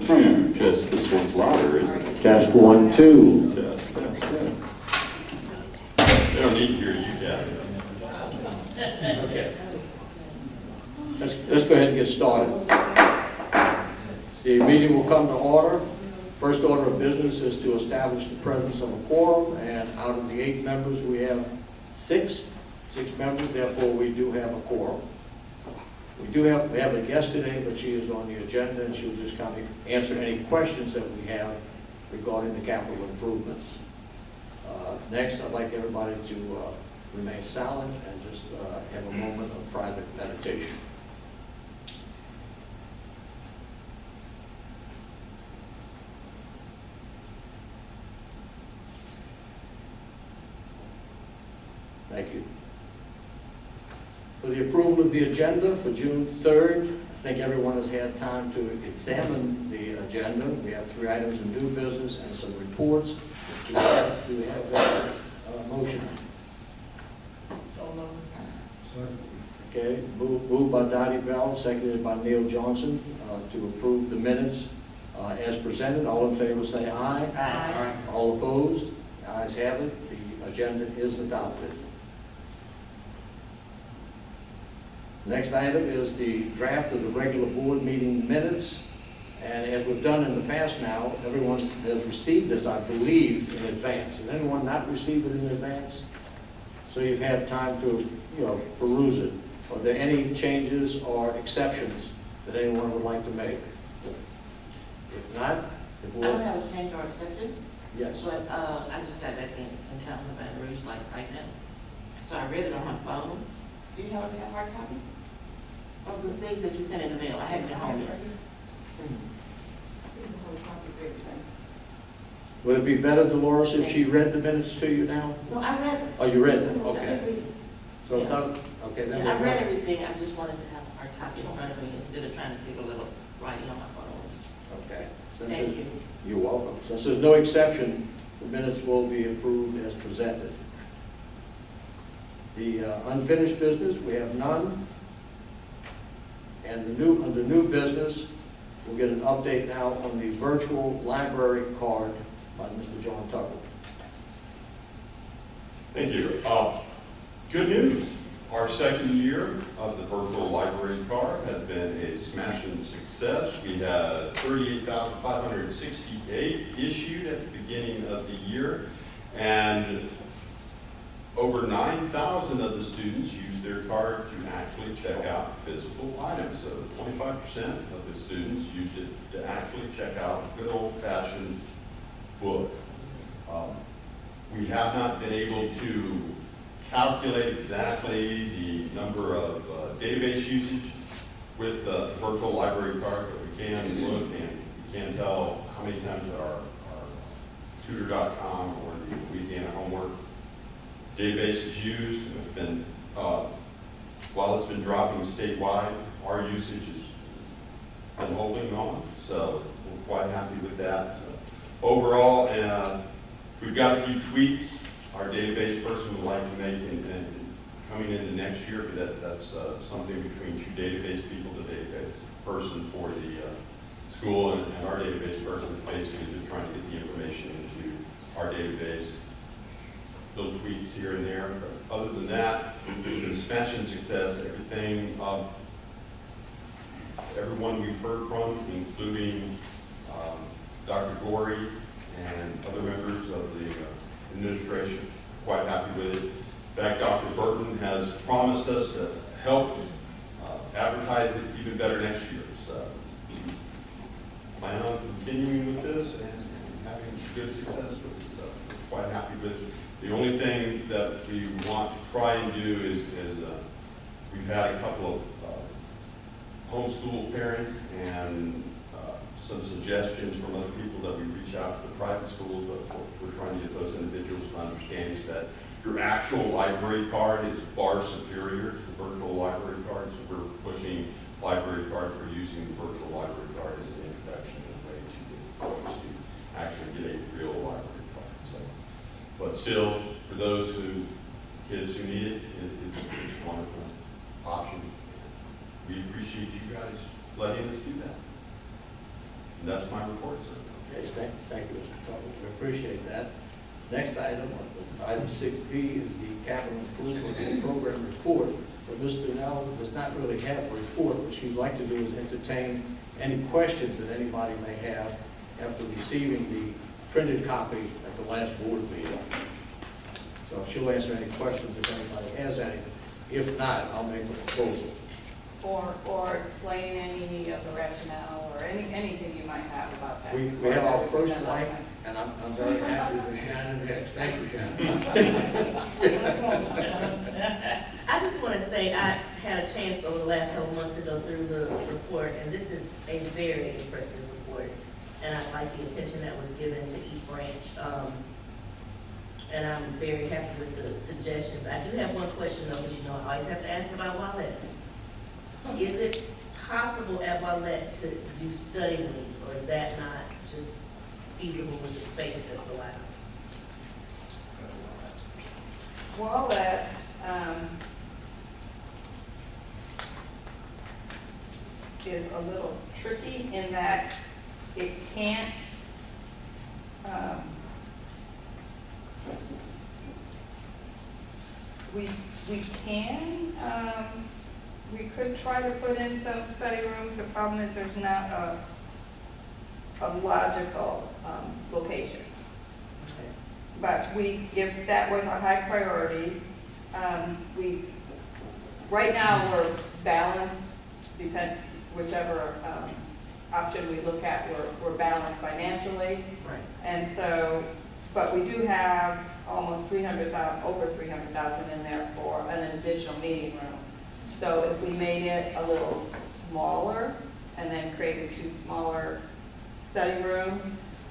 Just this one's louder, isn't it? Test 1, 2. Test. They don't need to hear you, Kathy. Okay. Let's go ahead and get started. The meeting will come to order. First order of business is to establish the presence of a quorum, and out of the 8 members, we have 6 members, therefore we do have a quorum. We have a guest today, but she is on the agenda, and she will just kind of answer any questions that we have regarding the capital improvements. Next, I'd like everybody to remain silent and just have a moment of private meditation. Thank you. For the approval of the agenda for June 3rd, I think everyone has had time to examine the agenda. We have 3 items of new business and some reports. Do we have that motion? Okay, moved by Dottie Bell, seconded by Neil Johnson, to approve the minutes as presented. All in favor say aye. Aye. All opposed? The ayes have it. The agenda is adopted. Next item is the draft of the regular board meeting minutes. And as we've done in the past now, everyone has received this, I believe, in advance. Has anyone not received it in advance? So you've had time to, peruse it. Are there any changes or exceptions that anyone would like to make? If not, the I board. don't have a change or exception, Yes. but I just got back in town from Baton Rouge like right now. So I read it on my phone. Do you have a hard copy of the things that you sent in the mail? I haven't been home yet. Would it be better, Dolores, if she read the minutes to you now? No, I read it. Oh, you read them? I Okay. did read it. So, Yeah. okay, then. Yeah, I read everything. I just wanted to have a hard copy in front of me instead of trying to see a little writing on my phone. Okay. Since Thank there's- you. You're welcome. Since there's no exception, the minutes will be approved as presented. The unfinished business, we have none. And under new business, we'll get an update now on the virtual library card by Mr. John Tucker. Thank you. Good news. Our second year of the virtual library card has been a smashing success. We had 38,568 issued at the beginning of the year, and over 9,000 of the students used their card to actually check out physical items. So 25% of the students used it to actually check out a good old-fashioned book. We have not been able to calculate exactly the number of database usage with the virtual library card, but we can look and we can tell how many times our tutor.com or the Louisiana Homework database is used. It's been, while it's been dropping statewide, our usage has been holding on, so we're quite happy with that. Overall, we've got a few tweaks our database person would like to make in coming into next year, but that's something between 2 database people, the database person for the school and our database person is basically just trying to get the information into our database. Little tweaks here and there, but other than that, it's been a smashing success. Everyone we've heard from, including Dr. Gorey and other members of the administration, quite happy with it. In fact, Dr. Burton has promised us to help advertise it even better next year. So we plan on continuing with this and having good success with it. So we're quite happy with it. The only thing that we want to try and do is we've had a couple of homeschool parents and some suggestions from other people that we reach out to the private schools, but we're trying to get those individuals to understand is that your actual library card is far superior to the virtual library card. So we're pushing library card for using the virtual library card as an introduction and a way to get folks to actually get a real library card. So, but still, for those kids who need it, it's a wonderful option. We appreciate you guys letting us do that. And that's my report, sir. Okay, thank you, Mr. Thomas, we appreciate that. Next item, item 6B, is the capital improvement program report. But Mr. Allen does not really have a report. What she'd like to do is entertain any questions that anybody may have after receiving the printed copy at the last board meeting. So she'll answer any questions if anybody has any. If not, I'll make a proposal. Or explain any of the rationale or anything you might have about that. We have our first mic, and I'm very happy with Shannon Hicks. Thank you, Shannon. I just want to say I had a chance over the last couple months to go through the report, and this is a very impressive report. And I like the attention that was given to each branch. And I'm very happy with the suggestions. I do have one question though, because you know I always have to ask about Wallet. Is it possible at Wallet to do study rooms, or is that not just feasible with the space that's allowed? Wallet, is a little tricky in that it can't, we could try to put in some study rooms. The problem is there's not a logical location. Okay. But if that was a high priority, right now we're balanced, whichever option we look at, we're balanced financially. Right. And so, but we do have almost over 300,000 in there for an additional meeting room. So if we made it a little smaller and then created 2 smaller study rooms,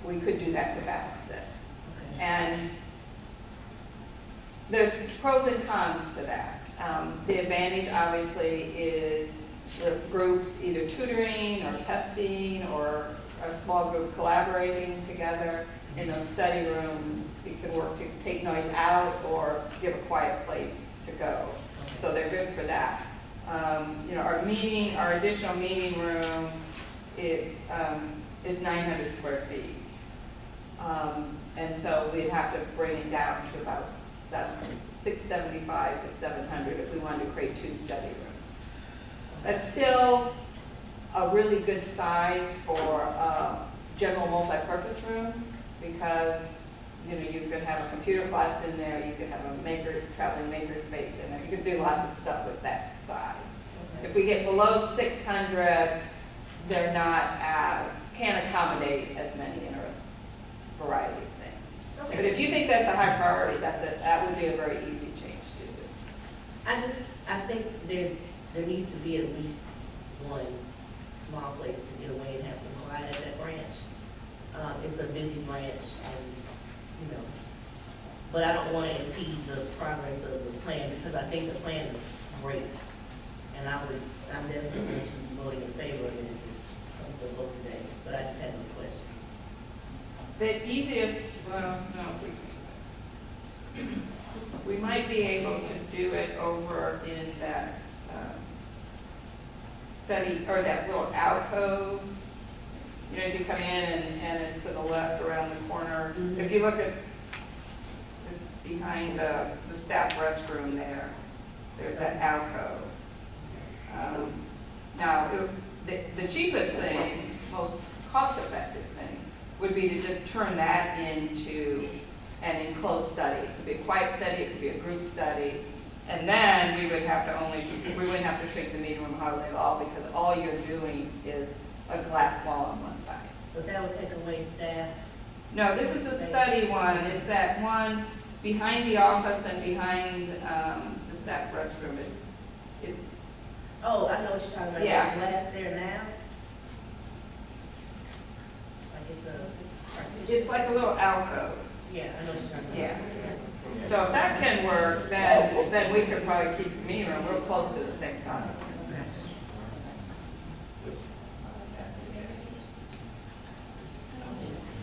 we could do that to balance it. Okay. And there's pros and cons to that. The advantage obviously is the groups either tutoring or testing or a small group collaborating together in those study rooms. You can work to take noise out or give a quiet place to go. So they're good for that. Our additional meeting room, is 900 square feet. And so we'd have to bring it down to about 675 to 700 if we wanted to create 2 study rooms. That's still a really good size for a general multi-purpose room because you could have a computer class in there, you could have a traveling maker space in there. You could do lots of stuff with that size. Okay. If we get below 600, they're not can't accommodate as many in a variety of things. Okay. But if you think that's a high priority, that would be a very easy change to do. I think there needs to be at least one small place to get away and have some quiet at that branch. It's a busy branch and, but I don't want to impede the progress of the plan because I think the plan is great. And I'm definitely going to be voting in favor of it if it comes to a vote today, but I just had those questions. The easiest, we might be able to do it over in that study, or that little alcove. As you come in and it's to the left around the corner. Mm-hmm. If you look at, it's behind the staff restroom there. There's that alcove. Now, the cheapest thing, most cost-effective thing, would be to just turn that into an enclosed study. It could be a quiet study, it could be a group study, and then we wouldn't have to shrink the meeting room hardly at all because all you're doing is a glass wall on one side. But that would take away staff. No, this is a study one. It's that one behind the office and behind the staff restroom. Oh, I know what you're talking about. Yeah. There's glass there now? Like it's a partition? It's like a little alcove. Yeah, I know what you're talking about. Yeah. So if that can work, then we could probably keep the meeting room real close to the same size. Okay.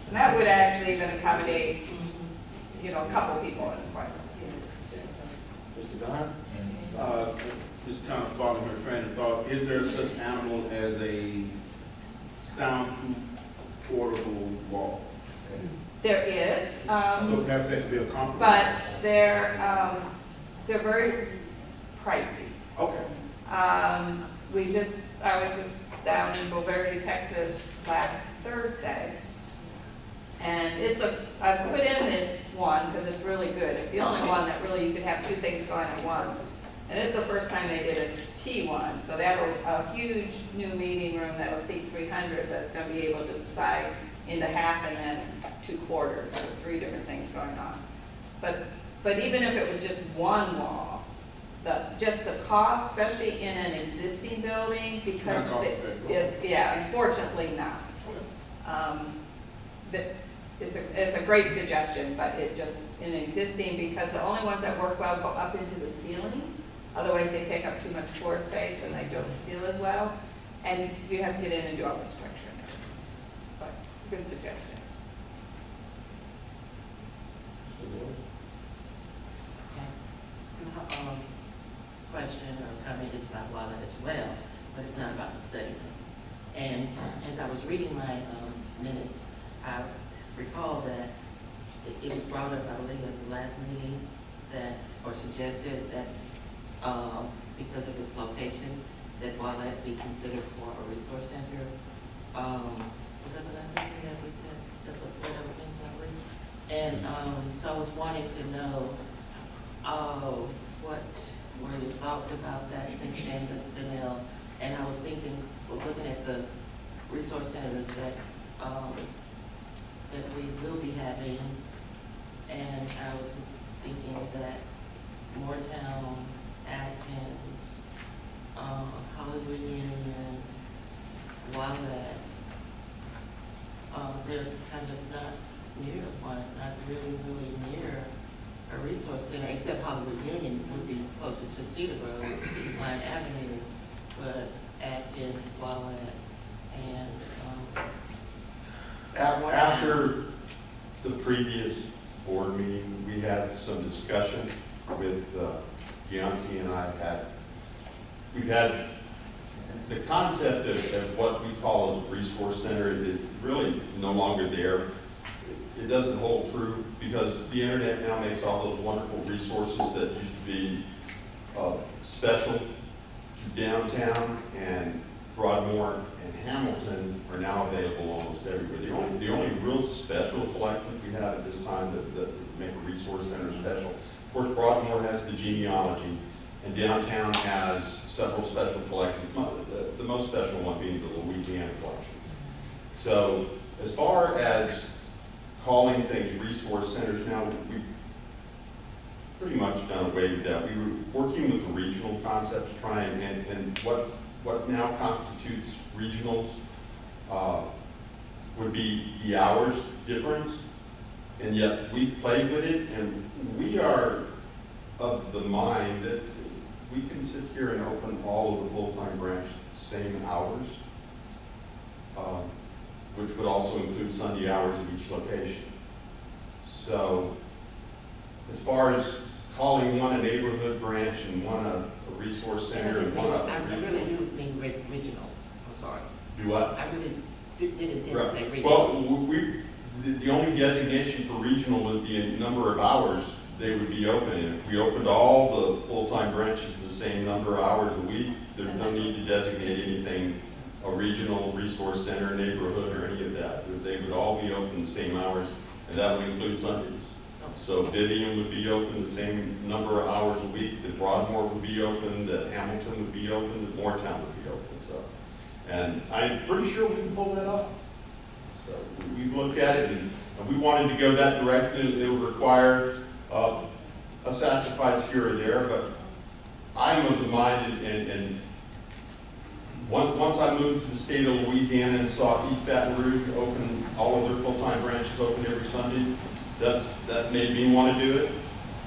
And that would actually even accommodate, a couple people in front. Mr. Don? Just kind of following her train of thought, is there such animal as a soundproof There is, So perhaps that could be a compromise. but they're very pricey. Okay. I was just down in Bulverde, Texas last Thursday. And I put in this one because it's really good. It's the only one that really you could have two things going at once. And it's the first time they did a T1. So they have a huge new meeting room that will seat 300 that's going to be able to decide into half and then 2 quarters, so 3 different things going on. But even if it was just one wall, just the cost, especially in an existing building, because Not cost effective. unfortunately not. It's a great suggestion, but it just, in existing, because the only ones that work well go up into the ceiling. Otherwise, they take up too much floor space and they don't seal as well. And you have to get in and do all the structure and everything. But, good suggestion. Question or comment is about WALA as well, but it's not about the study room. And as I was reading my minutes, I recall that it was brought up, I believe, at the last meeting or suggested that because of its location, that WALA be considered for a resource center. Was that the last meeting that we said? That was mentioned, I believe? And so I was wanting to know what were your thoughts about that since then, the mill? And I was thinking, looking at the resource centers that we will be having, and I was thinking that Moortown, Atkins, Hollywood Union, Wildcat, they're kind of not near one, not really near a resource center, except Hollywood Union would be closer to Cedar Road, Line Avenue, but Atkins, Wildcat, and, After the previous board meeting, we had some discussion with Gianci and we've had the concept of what we call a resource center is really no longer there. It doesn't hold true because the internet now makes all those wonderful resources that used to be special to downtown and Broadmoor and Hamilton are now available almost everywhere. The only real special collections we have at this time that make a resource center special. Of course, Broadmoor has the genealogy, and downtown has several special collections, the most special one being the Louisiana collection. So as far as calling things resource centers now, we've pretty much done away with that. We were working with the regional concept to try and what now constitutes regionals would be the hours difference, and yet we've played with it, and we are of the mind that we can sit here and open all of the full-time branches at the same hours, which would also include Sunday hours at each location. So as far as calling one a neighborhood branch and one a resource center and one I a really do mean regional, I'm sorry. do what? I really didn't say Right. regional. Well, the only designation for regional would be a number of hours they would be open. And if we opened all the full-time branches the same number of hours a week, there's no need to designate anything a regional resource center, neighborhood, or any of that. They would all be open the same hours, and that would include Sundays. So Vivian would be open the same number of hours a week, that Broadmoor would be open, that Hamilton would be open, that Moortown would be open, so. And I'm pretty sure we can pull that off. So we've looked at it, and we wanted to go that direction. It would require a sacrifice here or there, but I'm of the mind, and once I moved to the state of Louisiana and saw East Baton Rouge open, all of their full-time branches open every Sunday, that made me want to do it.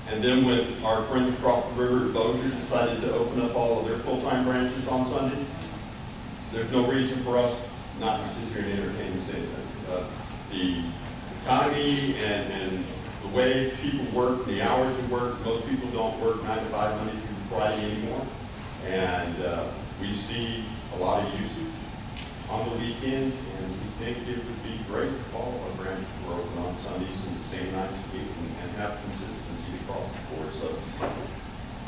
And then when our friends across the river at Bossier decided to open up all of their full-time branches on Sunday, there's no reason for us not to sit here and entertain the same thing. The economy and the way people work, the hours of work, most people don't work 9 to 5 Monday through Friday anymore. And we see a lot of usage on the weekends, and we think it would be great if all of our branches were open on Sunday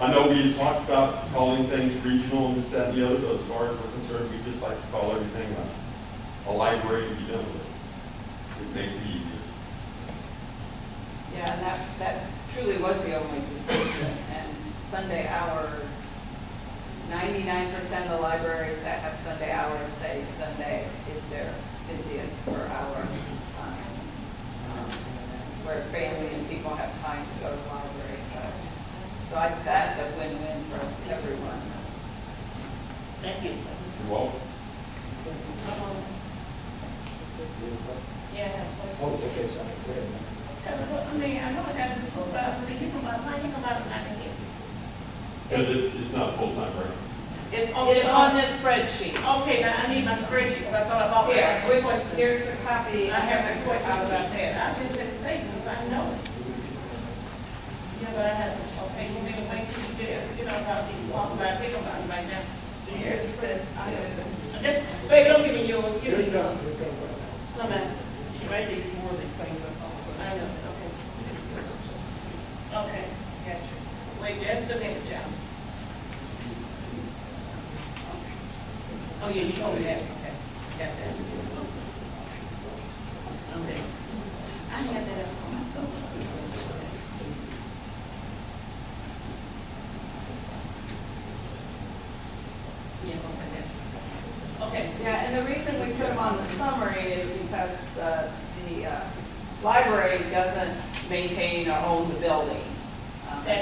I know we had talked about calling things regional and this, that, and the other, but as far as we're concerned, we just like to call everything a library and be done with it. It makes it easier. Yeah, and that truly was the only decision. And Sunday hours, 99% of the libraries that have Sunday hours say Sunday is their busiest per hour time. Where family and people have time to go to the library, so that's a win-win for everyone. Thank you. You're welcome. Yeah. Oh, okay, sorry, go ahead. I mean, I know it has to be full, but I mean, you come out, why you come out and not get it? Because it's not full-time, right? It's on this spreadsheet. Okay, now I need my spreadsheet, because I thought about it. Here, here's a copy. I have the question Out of about that. that. I just said savings, I know it. Yeah, but I have, okay, you need to wait till you get it, you know, about the walk about, think about it right now. Here's the, Baby, don't give me yours, give Here me you yours. go, here you go. No, man. She made these more of these things up. I know, okay. Okay, gotcha. Wait, that's the next job. Oh, yeah, you told me that, okay, got that. Okay. I had that up for myself. Yeah, okay. yeah, and the reason we put them on the summary is because the library doesn't maintain or own the buildings.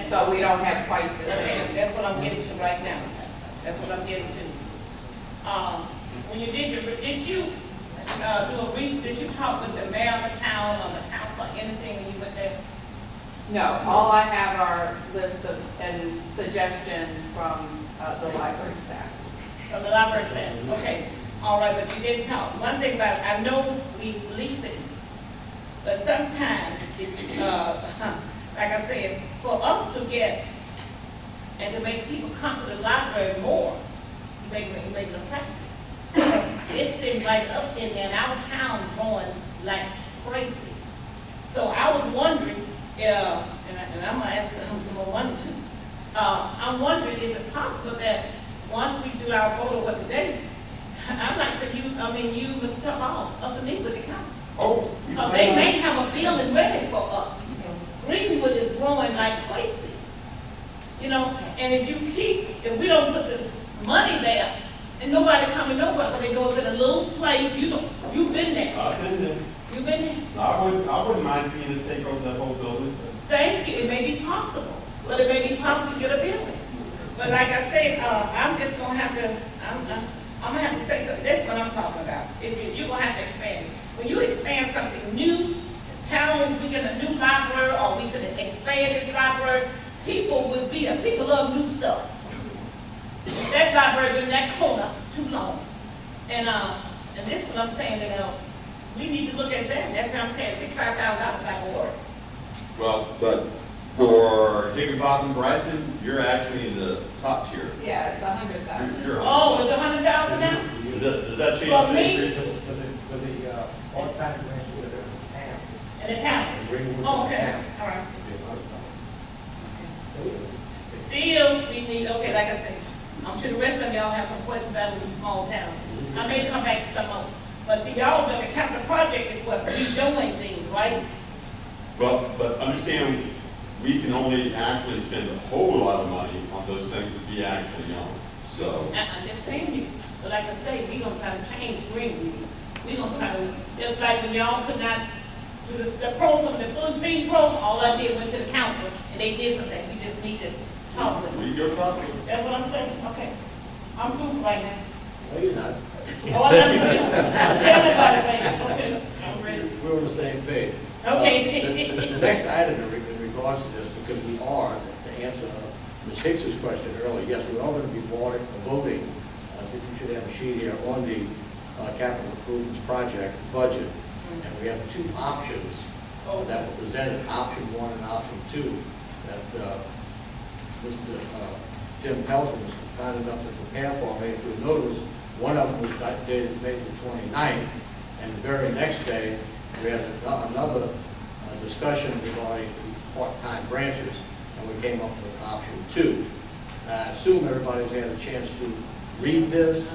So we don't have quite the Okay, same. that's what I'm getting to right now. That's what I'm getting to. When you did you do a research, did you talk with the mayor of the town or the council, anything when you went there? No, all I have are lists of, and suggestions from the library staff. From the library staff? Okay, all right, but you didn't talk. One thing about, I know we lease it, but sometimes, like I said, for us to get and to make people come to the library more, you make them tax. It seemed like up in there, and our town going like crazy. So I was wondering, and I'm gonna ask them some more money too. I'm wondering, is it possible that once we do our vote over today, I'd like to you, Mr. Tom, us and meet with the council. Oh. Because they may have a building ready for us. Greenwood is growing like crazy. You know, and if we don't put this money there, and nobody coming over, so they go to a little place, you've been there. I've been there. You've been there. I wouldn't mind seeing it take over that whole building. Thank you, it may be possible, but it may be possible to get a building. But like I said, I'm just gonna have to, I'm gonna have to say something, that's what I'm talking about. You're gonna have to expand it. When you expand something new, town, we get a new library, or we can expand this library, people will be there, people love new stuff. That library been in that corner too long. And this is what I'm saying, we need to look at that, that's what I'm saying, $65,000 not gonna work. Well, but for Higginbotham Bryson, you're actually in the top tier. Yeah, it's 100,000. You're Oh, it's $100,000 now? Does that change For the me? increase? For the part-time grants with the town. In the county? Greenwood Oh, okay, town. all right. It'd be Still, we need, okay, like I said, I'm sure the rest of y'all have some questions about these small towns. I may come back to some of them, but see, y'all, the capital project is what we doing things, right? But understand, we can only actually spend a whole lot of money on those things that we actually own. So, I understand you, but like I say, we gonna try to change Greenwood. We gonna try to, just like when y'all could not do the program, the food feed program, all I did went to the council, and they did something, we just need to talk with them. we go talk to them. That's what I'm saying, okay. I'm through for right now. No, you're not. Oh, I love you. Tell me about it, baby, okay, I'm ready. We're on the same page. Okay. The next item in regards to this, because we are, to answer Ms. Hicks's question earlier, yes, we are going to be voting, I think you should have a sheet here, on the capital improvements project budget. And we have two options that were presented, option one and option two, that Mr. Tim Pelton was kind enough to prepare for me. If you notice, one of them was dated May the 29th, and the very next day, we had another discussion regarding the part-time branches. and we came up with option 2. I assume everybody's had a chance to read this,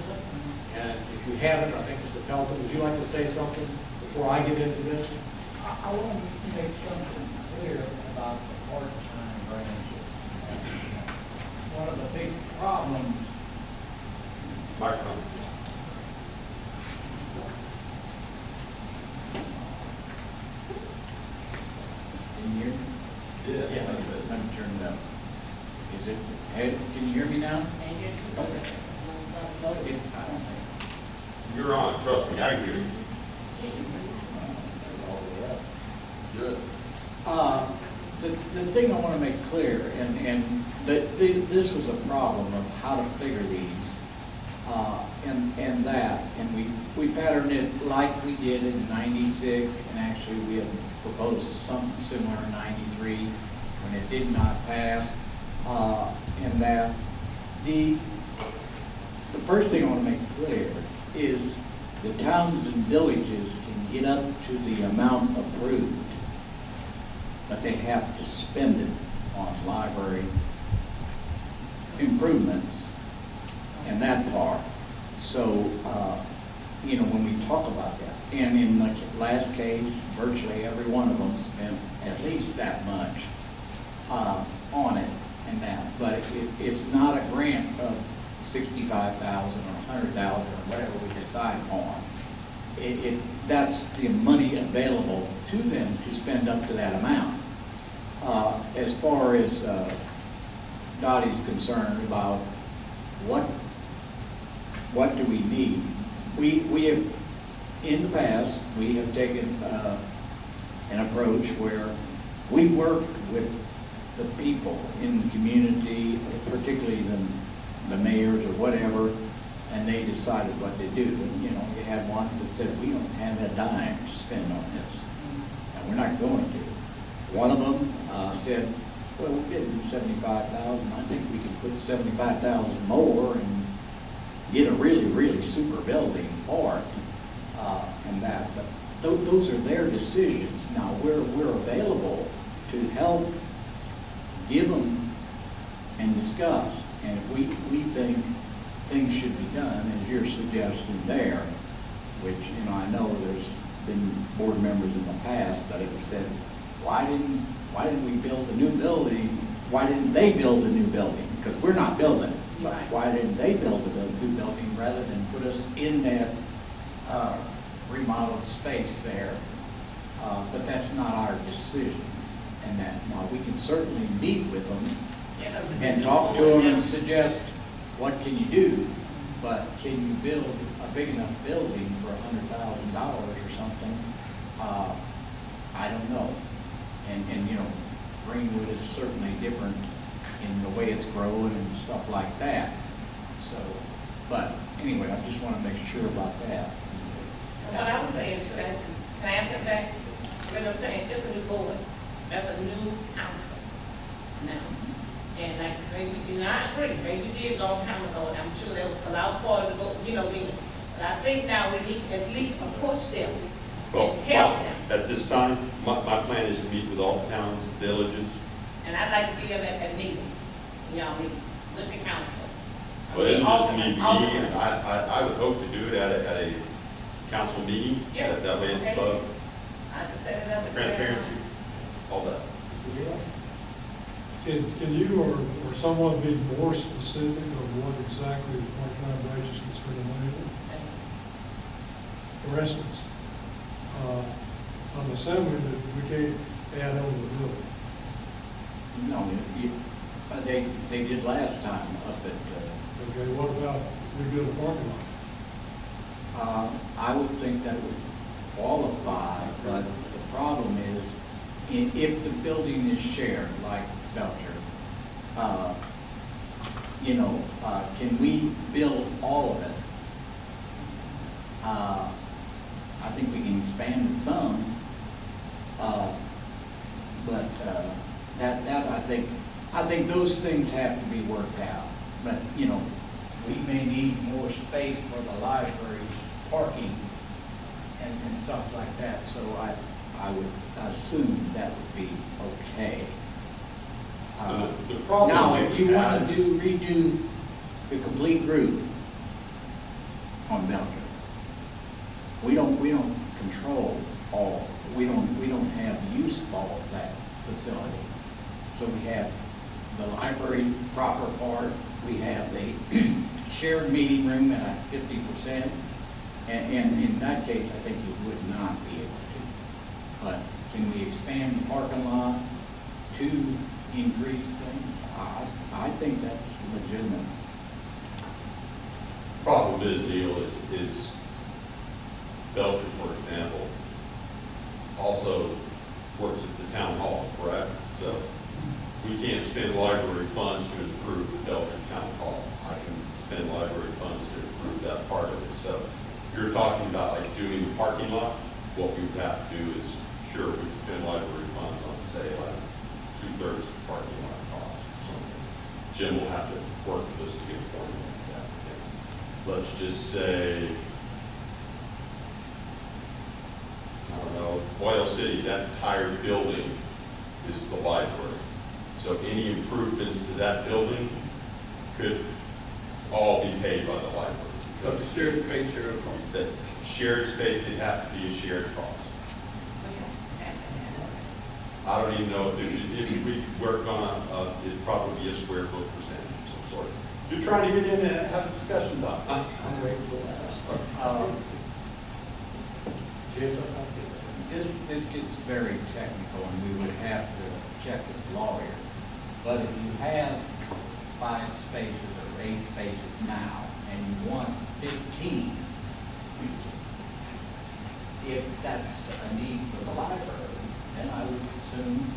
and if you haven't, I think Mr. Pelton, would you like to say something before I get into this? I want to make something clear about the part-time branches. One of the big problems, Microphone. can you hear me? Yeah. Let me turn it up. Is it, hey, can you hear me now? Okay. It's, I don't think. You're on, trust me, I hear you. All the way up. Good. The thing I want to make clear, and this was a problem of how to figure these, and we patterned it like we did in '96, and actually we had proposed something similar in '93 when it did not pass, and that the first thing I want to make clear is the towns and villages can get up to the amount approved, but they have to spend it on library improvements and that part. So, when we talk about that, and in the last case, virtually every one of them spent at least that much on it and that. But it's not a grant of 65,000 or 100,000 or whatever we decide on. That's the money available to them to spend up to that amount. As far as Dottie's concerned about what do we need, we have, in the past, we have taken an approach where we worked with the people in the community, particularly the mayors or whatever, and they decided what to do. And, you had ones that said, we don't have a dime to spend on this, and we're not going to. One of them said, well, we're getting 75,000. I think we can put 75,000 more and get a really, really super building for it, and that. But those are their decisions. Now, we're available to help give them and discuss. And if we think things should be done, as you're suggesting there, which, I know there's been board members in the past that have said, why didn't we build a new building? Why didn't they build a new building? Because we're not building it. But why didn't they build a new building rather than put us in that remodeled space there? But that's not our decision. And that, now, we can certainly meet with them and talk to them and suggest, what can you do? But can you build a big enough building for $100,000 or something? I don't know. And Greenwood is certainly different in the way it's growing and stuff like that. So, but anyway, I just want to make sure about that. What I was saying, can I ask it back? What I'm saying, it's a new board, that's a new council now. And like, maybe, I agree, maybe you did a long time ago, and I'm sure there was a lot of part of the vote, then. But I think now we need to at least approach them Well, and help them. at this time, my plan is to meet with all the towns, villages. And I'd like to be in that meeting, meeting with the council. Well, it'll just need me, All- and I would hope to do it at a council meeting. Yeah, That way okay. it's above I can set it up. with transparency, all that. Can you or someone be more specific on what exactly the part-time branches can spend the money on? For instance, I'm assuming that we can't add on the building. No, they did last time up at, Okay, what about rebuild the parking lot? I would think that would qualify, but the problem is, if the building is shared, like Belcher, can we build all of it? I think we can expand it some, but I think those things have to be worked out. But, we may need more space for the library's parking and stuff like that, so I would assume that would be okay. The problem Now, we if you want have- to redo the complete roof on Belgium, we don't control all, we don't have use of all of that facility. So we have the library proper part, we have the shared meeting room at 50%, and in that case, I think you would not be able to. But can we expand the parking lot to increase things? I think that's legitimate. Problem is, Neil, is Belcher, for example, also works at the town hall, correct? So we can't spend library funds to improve the Belcher Town Hall. I can spend library funds to improve that part of it. So if you're talking about like doing the parking lot, what we would have to do is, sure, we can spend library funds on, say, like 2/3 of the parking lot cost or something. Jim will have to work with us to get a formula like that. Let's just say, I don't know, Oil City, that entire building is the library. So any improvements to that building could all be paid by the library. So it's shared space, shared cost. It's a shared space, it'd have to be a shared cost. I don't even know, if we work on it'd probably be a square foot percentage of some sort. You're trying to get in and have a discussion, Doc. I'm waiting for that. James, This gets very technical, and we would have to check with the lawyer. But if you have 5 spaces or 8 spaces now, and you want 15, if that's a need for the library, then I would assume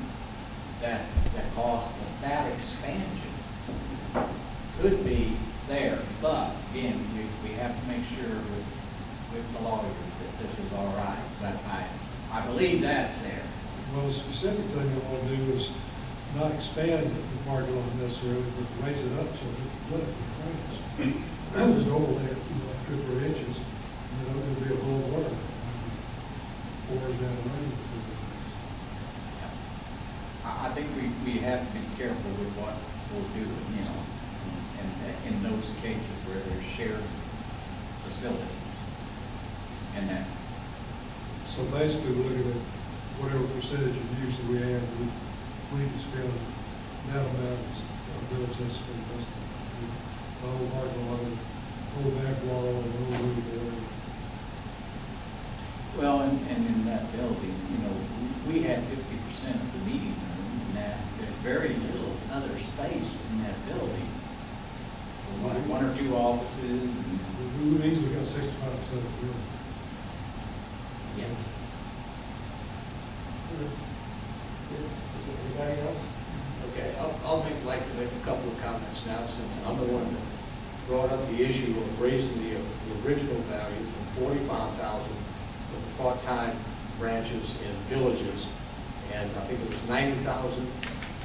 that the cost of that expansion could be there. But again, we have to make sure with the lawyer that this is all right. But I believe that's there. Well, the specific thing I want to do is not expand the parking lot necessarily, but raise it up so it can flip with grants. There's overlay, 2 or 3 inches, it'll be a whole water. Pours down the rain. I think we have to be careful with what we'll do, and in those cases where there's shared facilities. And that, So basically, we're looking at whatever percentage of use that we have, we can spend that amount of village has to invest in the whole parking lot, the whole back wall, and the whole roof area. well, and in that building, we have 50% of the meeting room, and that there's very little other space in that building. One or 2 offices, and We've easily got 65% of the building. yeah. Anybody else? Okay, I'll like to make a couple of comments now, since I'm the one that brought up the issue of raising the original value from $45,000 for the part-time branches in villages, and I think it was $90,000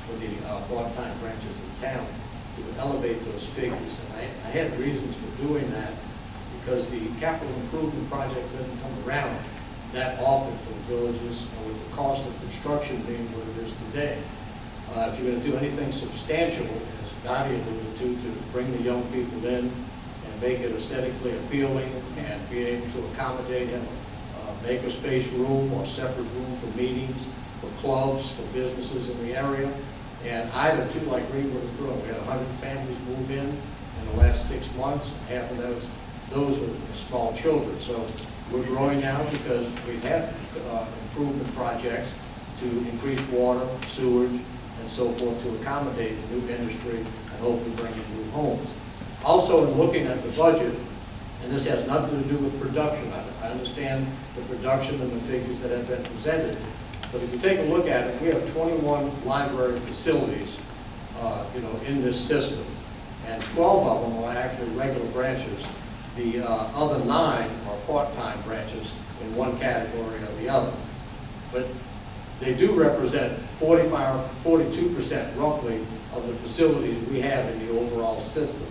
for the part-time branches in town, to elevate those figures. And I had reasons for doing that, because the capital improvement project doesn't come around that often for the villages, and with the cost of construction being what it is today. If you're going to do anything substantial, as Dottie alluded to bring the young people in and make it aesthetically appealing and be able to accommodate them, makerspace room or separate room for meetings, for clubs, for businesses in the area. And Ida, too, like Greenwood is growing. We had 100 families move in the last 6 months. Half of those were small children. So we're growing now because we've had improvement projects to increase water, sewage, and so forth to accommodate the new industry and hopefully bring in new homes. Also, in looking at the budget, and this has nothing to do with production. I understand the production and the figures that have been presented, but if you take a look at it, we have 21 library facilities, in this system, and 12 of them are actually regular branches. The other 9 are part-time branches in one category or the other. But they do represent 42% roughly of the facilities we have in the overall system.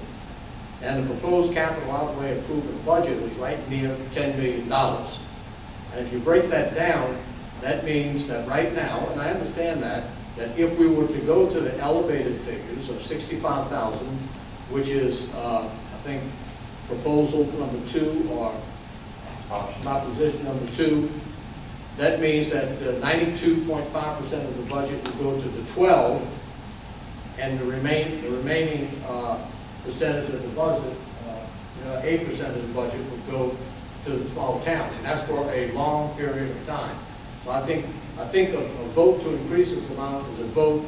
And the proposed capital outlay improvement budget is right near $10 million. And if you break that down, that means that right now, and I understand that, that if we were to go to the elevated figures of 65,000, which is, I think, proposal number 2 or proposition number 2, that means that 92.5% of the budget would go to the 12, and the remaining percentage of the budget, 8% of the budget would go to the 12 towns, and that's for a long period of time. So I think a vote to increase this amount is a vote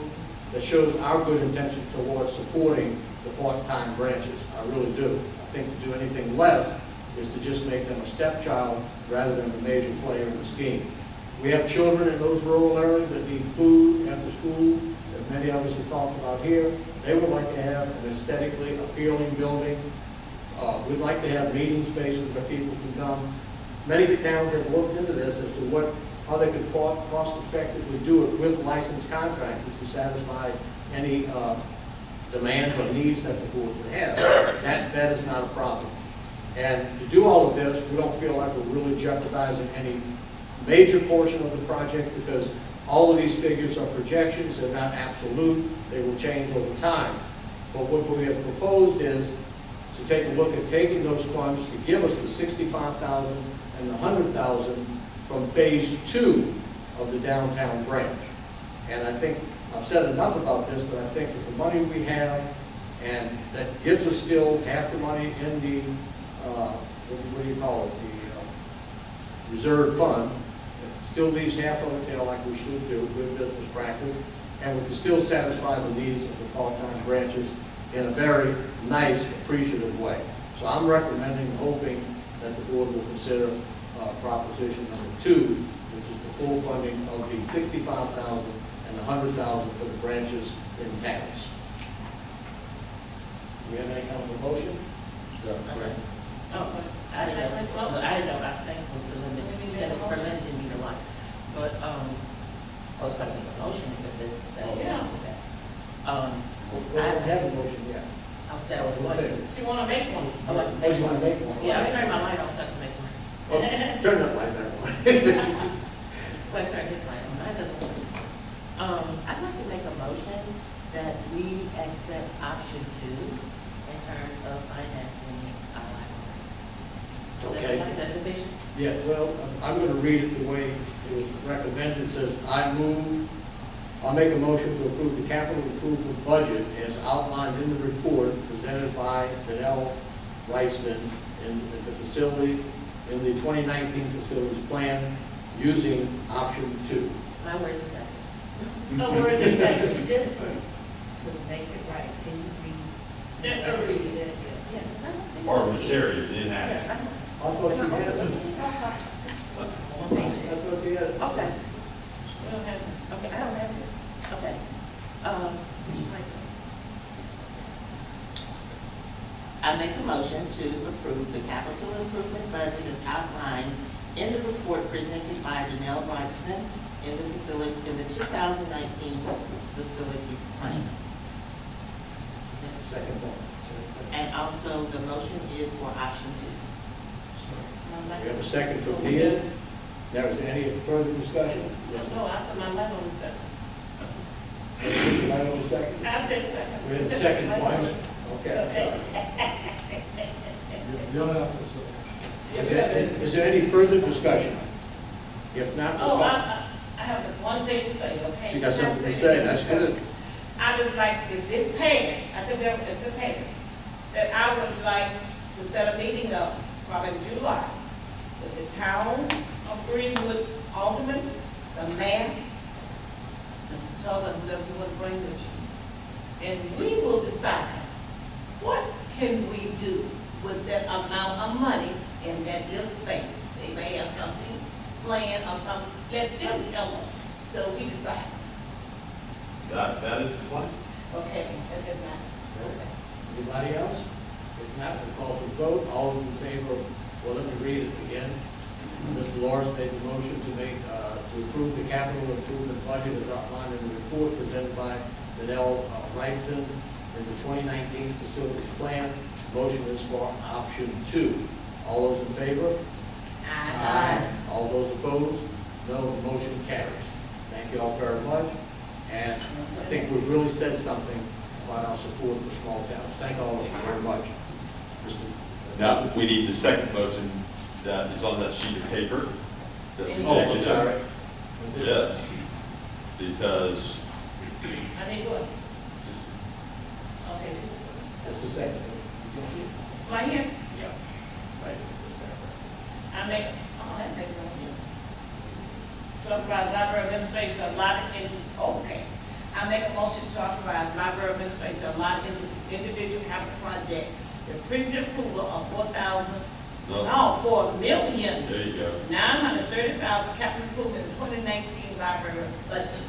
that shows our good intention towards supporting the part-time branches. I really do. I think to do anything less is to just make them a stepchild rather than a major player in the scheme. We have children in those rural areas that need food after school, as many of us have talked about here. They would like to have an aesthetically appealing building. We'd like to have meeting spaces where people can come. Many of the towns have looked into this as to how they could cost effectively do it with licensed contractors to satisfy any demands or needs that the board would have. That is not a problem. And to do all of this, we don't feel like we're really jeopardizing any major portion of the project, because all of these figures are projections, they're not absolute, they will change over time. But what we have proposed is to take a look at taking those funds to give us the 65,000 and the 100,000 from phase 2 of the downtown branch. And I think I've said enough about this, but I think that the money we have, and that gives us still half the money in the, what do you call it, the reserve fund, still leaves half of it there like we should do, good business practice, and we can still satisfy the needs of the part-time branches in a very nice, appreciative way. So I'm recommending and hoping that the board will consider proposition number 2, which is the full funding of the 65,000 and the 100,000 for the branches in towns. Do we have any kind of a motion? Oh, I didn't know, I'm thankful for limiting me to one. But, I was going to make a motion, but Yeah. We don't have a motion yet. I'll say I was wondering. She wanna make one. Oh, you want to make one? Yeah, I'll turn my light on so I can make one. Oh, turn that light back on. Well, turn this light on, I just want I'd like to make a motion that we accept option 2 in terms of financing our libraries. Okay. Is that sufficient? Yeah, well, I'm going to read it the way it was recommended. It says, I'll make a motion to approve the capital improvement budget as outlined in the report presented by Danell Reisman in the facility, in the 2019 facilities plan, using option 2. My words is that. No words exactly. Just to make it right, can you read? Yeah, I'll read it. Yeah, 'cause I don't see. Or material in Yeah, action. I know. I thought you had it. Okay. I thought you had it. Okay, We don't have it. okay, I don't have this. Okay. I make a motion to approve the capital improvement budget as outlined in the report presented by Danell Wrightson in the facility, in the 2019 facilities plan. Second one. And also the motion is for option 2. We have a second from Peter. Now, is there any further discussion? No, I put my light on the second. Light on the second? I'll take second. We have a second twice. Okay. You don't have to say. Is there any further discussion? If not, Oh, we'll I have one thing to say, okay? She got something to say, that's good. I just like, if this passed, I think if it passed, that I would like to set a meeting up, probably in July, with the town of Greenwood Alderman, the mayor, Mr. Tully, whoever you want to bring with you. And we will decide, what can we do with that amount of money in that little space? They may have something planned or something, let them tell us, till we decide. That is the plan. Okay, that is not, okay. Anybody else? If not, we'll call for vote. All those in favor of, well, let me read it again. Mr. Lawrence made the motion to approve the capital improvement budget as outlined in the report presented by Danell Wrightson in the 2019 facilities plan. Motion is for option 2. All those in favor? Aye. All those opposed? No, the motion carries. Thank you all very much. And I think we've really said something about our support for small towns. Thank all of you very much. Now, we need the second motion that is on that sheet of paper. that we Oh, I'm take it sorry. up. Yes, because I need what? Okay, this is, That's the second. right here, Yeah. Right. I make, oh, that makes no sense. To authorize library administrator to allot okay. I make a motion to authorize library administrator to allot individual capital project the previous approval of No. $4,930,000 there you go. capital improvement in 2019 library budget.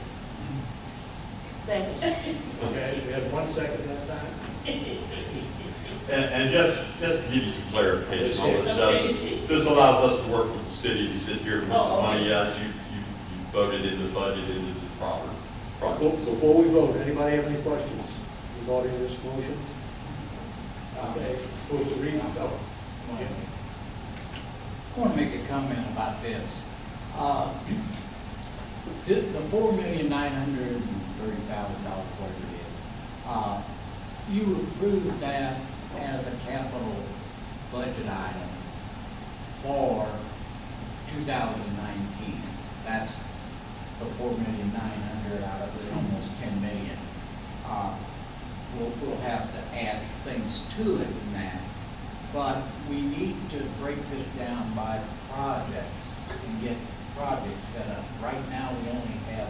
Second. Okay, we have 1 second that time. And just to give you some clarification on this stuff, this allows us to work with the city to sit here and put the Oh, okay. money, yes, you voted in the budget into the proper project. Before we vote, anybody have any questions regarding this motion? Okay, supposed to read it? No. I want to make a comment about this. The $4,930,000, whatever it is, you approved that as a capital budget item for 2019. That's the $4,900,000 out of the almost $10 million. We'll have to add things to it in that. But we need to break this down by projects and get projects set up. Right now, we only have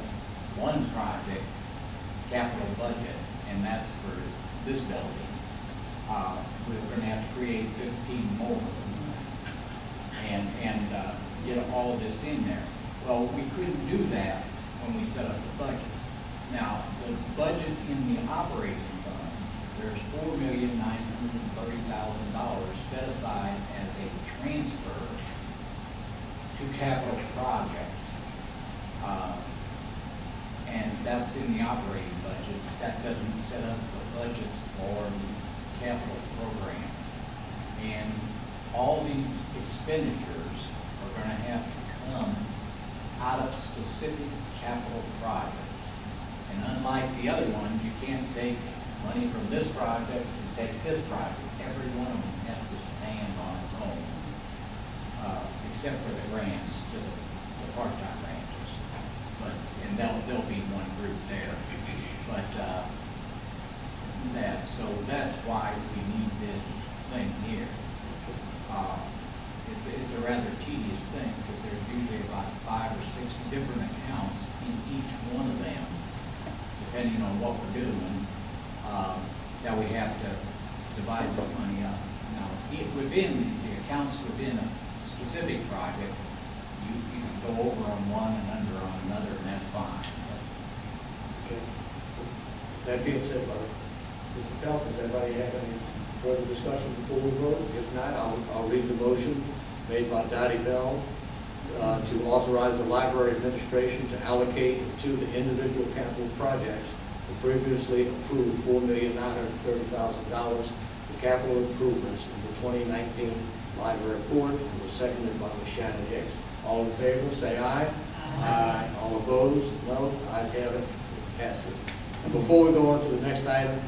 one project capital budget, and that's for this building. We're going to have to create 15 more and get all of this in there. Well, we couldn't do that when we set up the budget. Now, the budget in the operating fund, there's $4,930,000 set aside as a transfer to capital projects. And that's in the operating budget. That doesn't set up the budgets for the capital programs. And all these expenditures are going to have to come out of specific capital projects. And unlike the other ones, you can't take money from this project and take this project. Every one of them has to stand on its own, except for the grants to the part-time ranchers. And there'll be one group there. But so that's why we need this thing here. It's a rather tedious thing because there's usually about 5 or 6 different accounts in each one of them, depending on what we're doing, that we have to divide this money up. Now, within the accounts within a specific project, you can go over on one and under on another, and that's fine. Okay. That being said, Mr. Pelt, does anybody have any further discussion before we vote? If not, I'll read the motion made by Dottie Bell to authorize the library administration to allocate to the individual capital projects the previously approved $4,930,000 for capital improvements in the 2019 library report, and was seconded by Ms. Shannon Hicks. All in favor, say aye. Aye. All opposed? No. Ayes have it. It passes. And before we go on to the next item,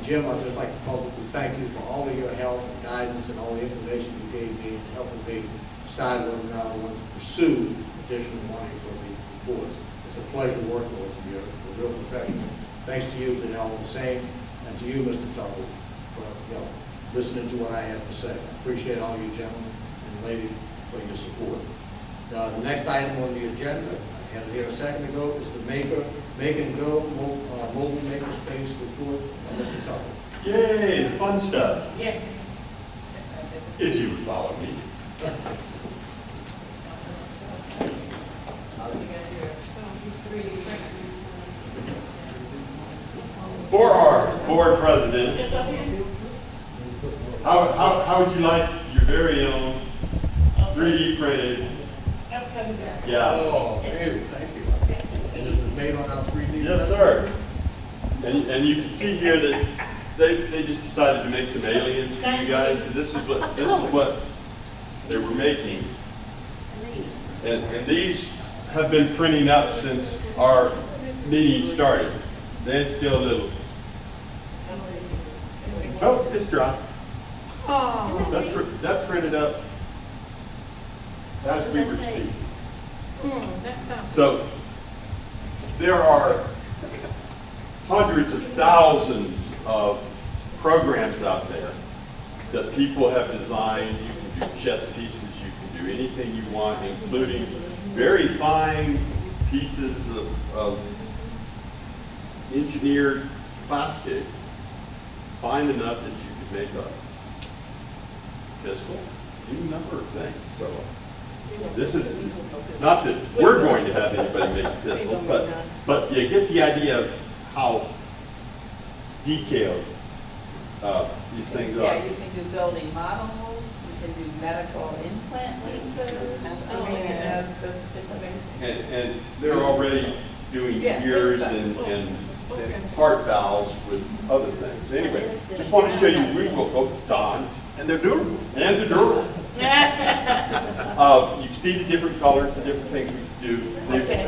Jim, I'd just like to publicly thank you for all of your help and guidance and all the information you gave me and helping me decide whether or not I want to pursue additional money for the reports. It's a pleasure working with you. You're a real professional. Thanks to you, Danelle, the same, and to you, Mr. Tuttle, for listening to what I have to say. I appreciate all you gentlemen and ladies for your support. The next item on the agenda, I had here a second ago, is the Make and Go mobile makerspace report by Mr. Tuttle. Yay, the fun stuff, Yes. if you would follow me. For our board president, Just up here? how would you like your very own 3D printed, Up, come down. yeah. Oh, hey, thank you. And it was made on our 3D? Yes, sir. And you can see here that they just decided to make some aliens for you guys, and this is what they were making. And these have been printing up since our meeting started. Then still a little. Oh, it's dry. That printed up as we were speaking. So there are hundreds of thousands of programs out there that people have designed. You can do chess pieces, you can do anything you want, including very fine pieces of engineered plastic, fine enough that you could make a pistol, any number of things. So this is not that we're going to have anybody make a pistol, but you get the idea of how detailed these things Yeah, are. you can do building models, you can do medical implant lasers. I mean, it's amazing. And they're already doing Yeah, ears good and heart valves with other things. Anyway, just want to show you, Don, and they're durable. And they're durable. You can see the different colors, the different things we can do.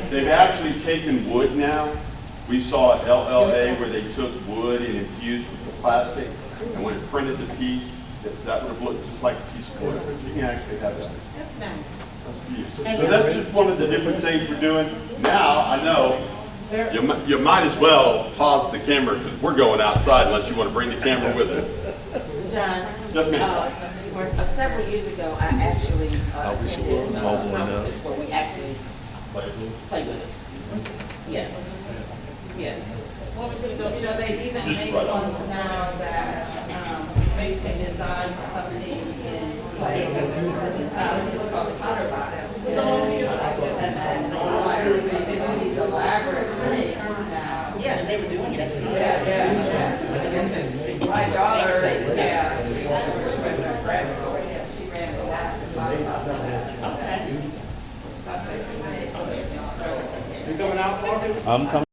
They've actually taken wood now. We saw at LLA where they took wood and infused with the plastic, and when it printed the piece, that would have looked just like a piece of wood. You can actually have that. That's nice. So that's just one of the different things we're doing. Now, I know, you might as well pause the camera because we're going outside unless you want to bring the camera with us. John, Yes, ma'am. several years ago, I actually attended conferences where we actually play with it. Yeah. Yeah. So they even make ones now that, they can design something in clay, it's called powder box. And they do these elaborate things now. Yeah, and they were doing it at the. My daughter, yeah, she went to grad school, yeah, she ran the lab. Okay. You coming out, Marcus? I'm coming.